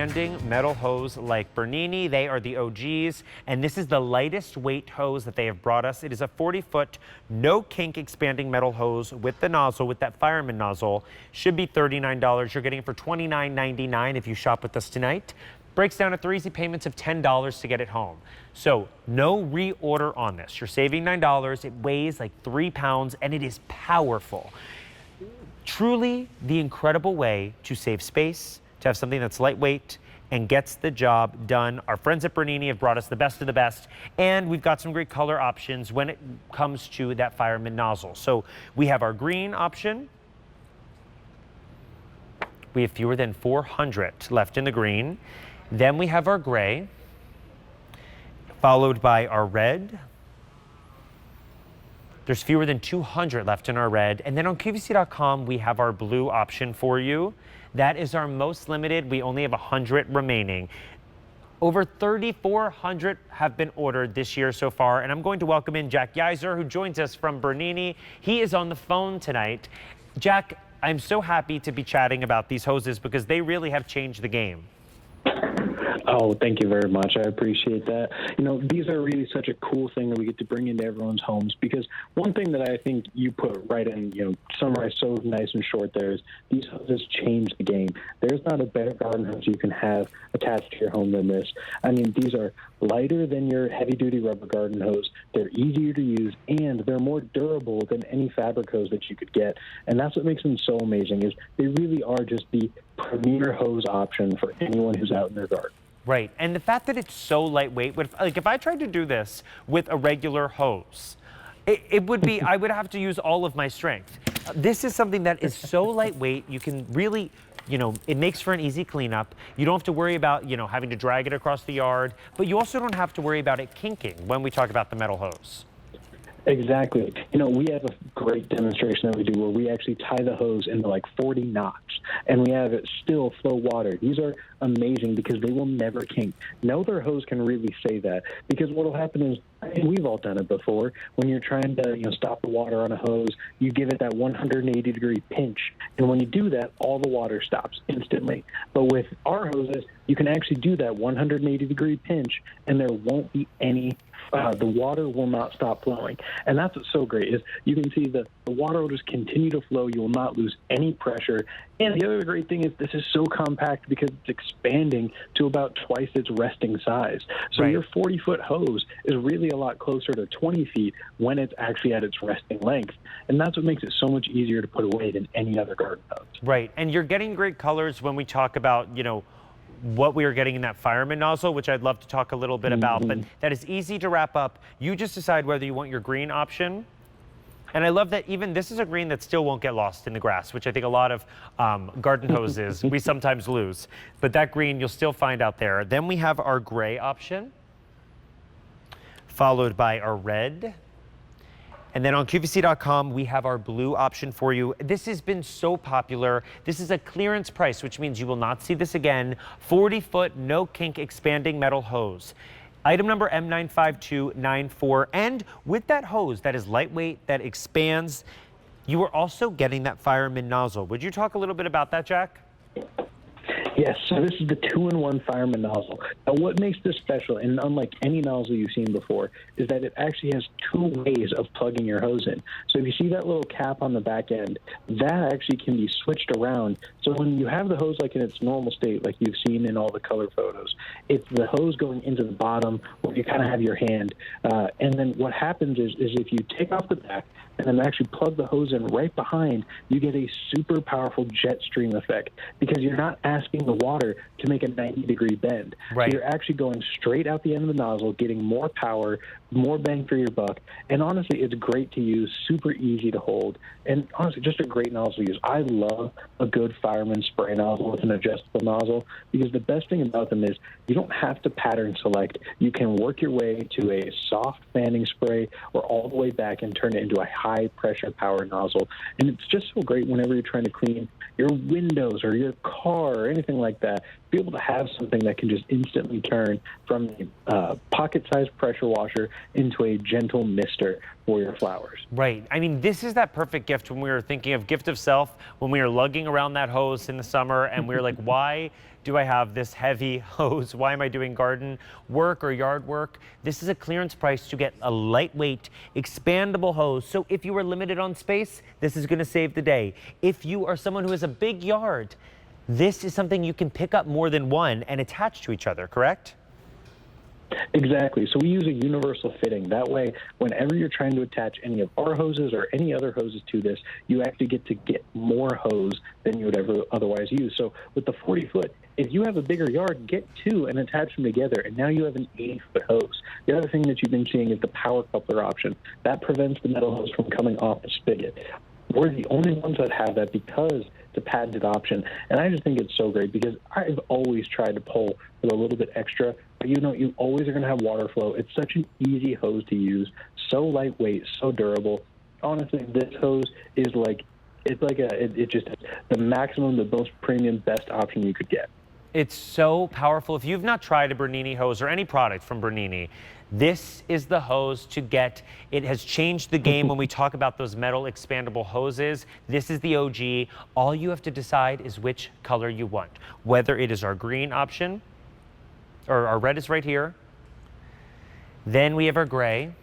expanding metal hose like Bernini. They are the OGs, and this is the lightest weight hose that they have brought us. It is a 40-foot no-kink expanding metal hose with the nozzle, with that fireman nozzle. Should be $39. You're getting it for $29.99 if you shop with us tonight. Breaks down to 3 easy payments of $10 to get it home. So no reorder on this. You're saving $9. It weighs like 3 pounds, and it is powerful. Truly the incredible way to save space, to have something that's lightweight and gets the job done. Our friends at Bernini have brought us the best of the best, and we've got some great color options when it comes to that fireman nozzle. So we have our green option. We have fewer than 400 left in the green. Then we have our gray, followed by our red. There's fewer than 200 left in our red. And then on QVC.com, we have our blue option for you. That is our most limited. We only have 100 remaining. Over 3,400 have been ordered this year so far. And I'm going to welcome in Jack Yeiser, who joins us from Bernini. He is on the phone tonight. Jack, I'm so happy to be chatting about these hoses because they really have changed the game. Oh, thank you very much. I appreciate that. You know, these are really such a cool thing that we get to bring into everyone's homes, because one thing that I think you put right in, summarized so nice and short there is these hoses change the game. There's not a better garden hose you can have attached to your home than this. I mean, these are lighter than your heavy-duty rubber garden hose. They're easier to use, and they're more durable than any fabric hose that you could get. And that's what makes them so amazing, is they really are just the premier hose option for anyone who's out in their garden. Right, and the fact that it's so lightweight, if I tried to do this with a regular hose, it would be, I would have to use all of my strength. This is something that is so lightweight, you can really, it makes for an easy cleanup. You don't have to worry about, having to drag it across the yard, but you also don't have to worry about it kinking when we talk about the metal hose. Exactly. We have a great demonstration that we do where we actually tie the hose into like 40 knots, and we have it still flow water. These are amazing because they will never kink. No other hose can really say that, because what will happen is, we've all done it before, when you're trying to stop the water on a hose, you give it that 180-degree pinch, and when you do that, all the water stops instantly. But with our hoses, you can actually do that 180-degree pinch, and there won't be any the water will not stop flowing. And that's what's so great, is you can see the water will just continue to flow. You will not lose any pressure. And the other great thing is this is so compact because it's expanding to about twice its resting size. So right. Your 40-foot hose is really a lot closer to 20 feet when it's actually at its resting length. And that's what makes it so much easier to put away than any other garden hose. Right, and you're getting great colors when we talk about, what we are getting in that fireman nozzle, which I'd love to talk a little bit about, but that is easy to wrap up. You just decide whether you want your green option. And I love that even this is a green that still won't get lost in the grass, which I think a lot of garden hoses we sometimes lose. But that green you'll still find out there. Then we have our gray option, followed by our red. And then on QVC.com, we have our blue option for you. This has been so popular. This is a clearance price, which means you will not see this again. 40-foot no-kink expanding metal hose. Item number M95294. And with that hose that is lightweight, that expands, you are also getting that fireman nozzle. Would you talk a little bit about that, Jack? Yes, so this is the 2-in-1 fireman nozzle. Now, what makes this special, and unlike any nozzle you've seen before, is that it actually has 2 ways of plugging your hose in. So if you see that little cap on the back end, that actually can be switched around. So when you have the hose like in its normal state, like you've seen in all the color photos, it's the hose going into the bottom where you kind of have your hand. And then what happens is if you take off the back and then actually plug the hose in right behind, you get a super powerful jet stream effect, because you're not asking the water to make a 90-degree bend. Right. So you're actually going straight out the end of the nozzle, getting more power, more bang for your buck. And honestly, it's great to use, super easy to hold, and honestly, just a great nozzle to use. I love a good fireman spray nozzle with an adjustable nozzle, because the best thing about them is you don't have to pattern select. You can work your way to a soft fanning spray or all the way back and turn it into a high-pressure power nozzle. And it's just so great whenever you're trying to clean your windows or your car or anything like that, be able to have something that can just instantly turn from a pocket-sized pressure washer into a gentle mister for your flowers. Right. I mean, this is that perfect gift when we were thinking of gift of self, when we were lugging around that hose in the summer and we were like, why do I have this heavy hose? Why am I doing garden work or yard work? This is a clearance price to get a lightweight, expandable hose. So if you are limited on space, this is gonna save the day. If you are someone who has a big yard, this is something you can pick up more than one and attach to each other, correct? Exactly. So we use a universal fitting. That way, whenever you're trying to attach any of our hoses or any other hoses to this, you actually get to get more hose than you would ever otherwise use. So with the 40-foot, if you have a bigger yard, get two and attach them together, and now you have an 80-foot hose. The other thing that you've been seeing is the power coupler option. That prevents the metal hose from coming off the spigot. We're the only ones that have that because it's a patented option. And I just think it's so great because I've always tried to pull with a little bit extra, but you always are going to have water flow. It's such an easy hose to use, so lightweight, so durable. Honestly, this hose is it's just the maximum, the most premium, best option you could get. It's so powerful. If you've not tried a Bernini hose or any product from Bernini, this is the hose to get. It has changed the game when we talk about those metal expandable hoses. This is the OG. All you have to decide is which color you want, whether it is our green option, or our red is right here. Then we have our gray,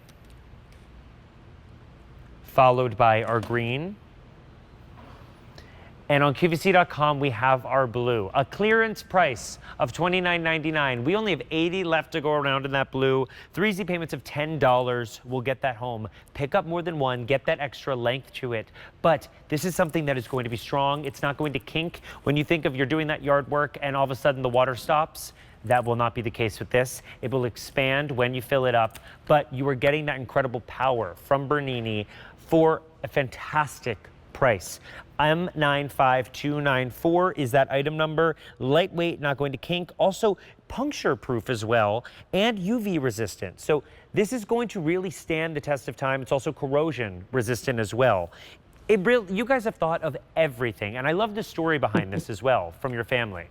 followed by our green. And on QVC.com, we have our blue, a clearance price of $29.99. We only have 80 left to go around in that blue. 3 easy payments of $10 will get that home. Pick up more than one, get that extra length to it. But this is something that is going to be strong. It's not going to kink. When you think of you're doing that yard work and all of a sudden the water stops, that will not be the case with this. It will expand when you fill it up, but you are getting that incredible power from Bernini for a fantastic price. M95294 is that item number. Lightweight, not going to kink. Also puncture proof as well, and UV resistant. So this is going to really stand the test of time. It's also corrosion resistant as well. You guys have thought of everything, and I love the story behind this as well from your family.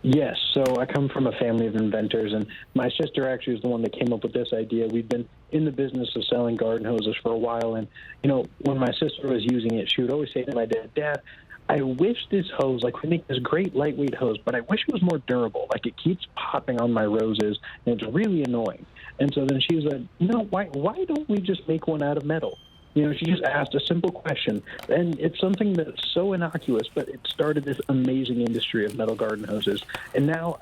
Yes, so I come from a family of inventors, and my sister actually is the one that came up with this idea. We've been in the business of selling garden hoses for a while, and, when my sister was using it, she would always say to my dad, "Dad, I wish this hose, we make this great lightweight hose, but I wish it was more durable. It keeps popping on my roses, and it's really annoying." And so then she was like, why don't we just make one out of metal? She just asked a simple question, and it's something that's so innocuous, but it started this amazing industry of metal garden hoses. And now,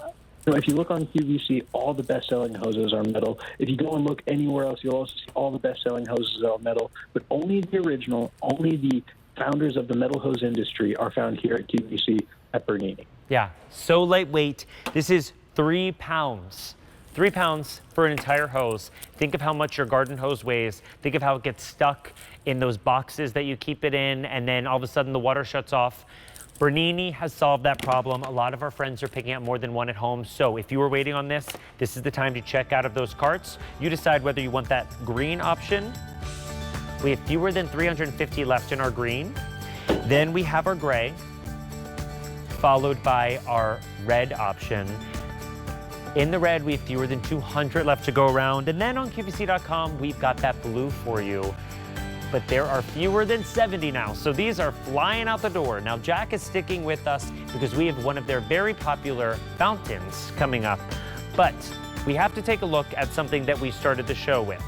if you look on QVC, all the best-selling hoses are metal. If you go and look anywhere else, you'll also see all the best-selling hoses are metal. But only the original, only the founders of the metal hose industry are found here at QVC at Bernini. Yeah, so lightweight. This is 3 pounds. 3 pounds for an entire hose. Think of how much your garden hose weighs. Think of how it gets stuck in those boxes that you keep it in, and then all of a sudden the water shuts off. Bernini has solved that problem. A lot of our friends are picking up more than one at home. So if you were waiting on this, this is the time to check out of those carts. You decide whether you want that green option. We have fewer than 350 left in our green. Then we have our gray, followed by our red option. In the red, we have fewer than 200 left to go around. And then on QVC.com, we've got that blue for you. But there are fewer than 70 now, so these are flying out the door. Now, Jack is sticking with us because we have one of their very popular fountains coming up. But we have to take a look at something that we started the show with.